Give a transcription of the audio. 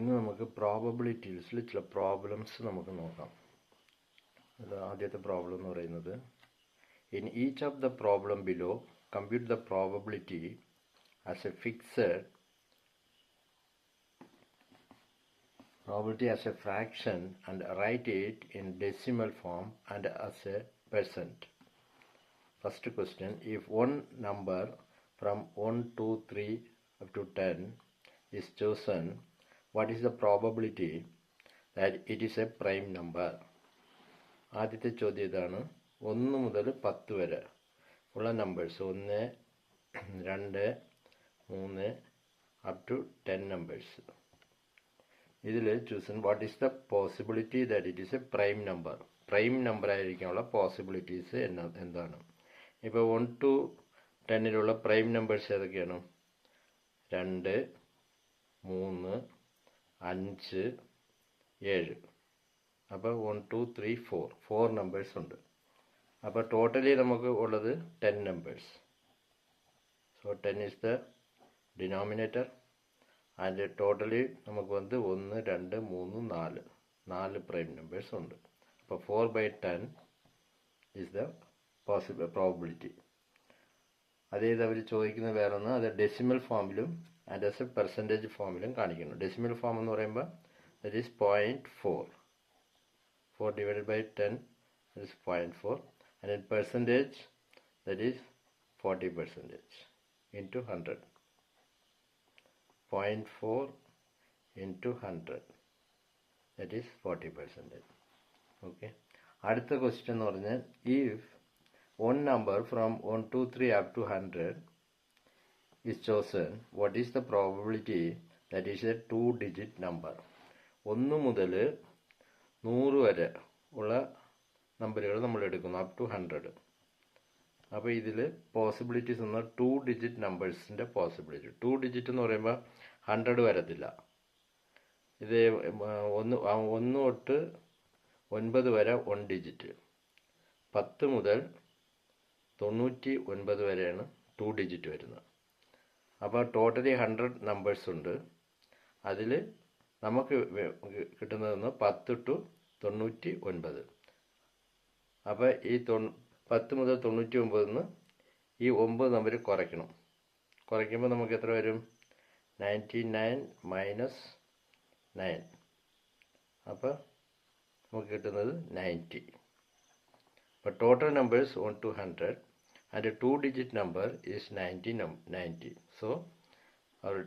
ഇന്ന് നമുക്ക് പ്രോബബിലിറ്റീസിൽ ചില പ്രോബ്ലംസ് നമുക്ക് നോക്കാം. ആദ്യത്തെ പ്രോബ്ലം എന്ന് പറയുന്നത്, in each of the problem below compute the probability as A fixed probability as a fraction and write it in decimal form and as a percent. First question, if one number from 1 to 3 up to 10 is chosen, what is the probability that it is a prime number? ആദ്യത്തെ ചോദ്യം ഇതാണ്. 1 മുതൽ 10 വരെ ഉള്ള numbers, 1, 2, 3 up to 10 numbers. ഇതിൽ chosen what is the possibility that it is a prime number. Prime number ആയിരിക്കാനുള്ള possibilities എന്താണ്? ഇപ്പോൾ 1 to 10 പ്രൈം നമ്പേഴ്സ് ഏതൊക്കെയാണ്? 2, 3, 5, 7. അപ്പോൾ 1, 2, 3, 4 നമ്പേഴ്സ് ഉണ്ട്. അപ്പോൾ ടോട്ടലി നമുക്ക് ഉള്ളത് 10 numbers. So 10 is the denominator. അതിൻ്റെ ടോട്ടലി നമുക്ക് 1, 2, 3, 4 പ്രൈം നമ്പേഴ്സ് ഉണ്ട്. അപ്പോൾ 4/10 ഈസ് ദ പ്രോബിലിറ്റി. അതായത് അവർ ചോദിക്കുന്നത് വേറെ ഒന്ന്, അത് ഡെസിമൽ ഫോമിലും ആൻഡ് ആസ് എ പെർസെൻറ്റേജ് ഫോമിലും കാണിക്കുന്നു. ഡെസിമൽ ഫോം എന്ന് പറയുമ്പോൾ that is 0.4. 4 divided by 10 is 0.4, and in percentage that is 40% into 100. 0.4 into 100, that is 40%. Okay. അടുത്ത ക്വസ്റ്റ്യൻ എന്ന് പറഞ്ഞാൽ, if one number from 1 to 3 up to 100 is chosen, what is the probability that is a 2-digit number? 1 മുതൽ 100 വരെ ഉള്ള നമ്പറുകൾ നമ്മൾ എടുക്കുന്നു, up to 100. അപ്പോൾ ഇതിൽ പോസിബിലിറ്റീസ് എന്ന 2-digit നമ്പേഴ്സിൻ്റെ പോസിബിലിറ്റി. 2 digit എന്ന് പറയുമ്പോൾ 100 വരത്തില്ല. ഇത് 1 തൊട്ട് 9 വരെ 1 digit. 10 മുതൽ 99 വരെയാണ് 2 digit വരുന്നത്. അപ്പോൾ ടോട്ടലി 100 നമ്പേഴ്സ് ഉണ്ട്. അതിൽ നമുക്ക് കിട്ടുന്നതെന്ന് 10 to 99. അപ്പോൾ ഈ 10 മുതൽ 99 ഈ 9 നമ്പർ കുറയ്ക്കണം. കുറയ്ക്കുമ്പോൾ നമുക്ക് എത്ര വരും? 99 minus 9. അപ്പോൾ നമുക്ക് കിട്ടുന്നത് 90. അപ്പോൾ total numbers 1 to 100 and a 2-digit number is 90. So our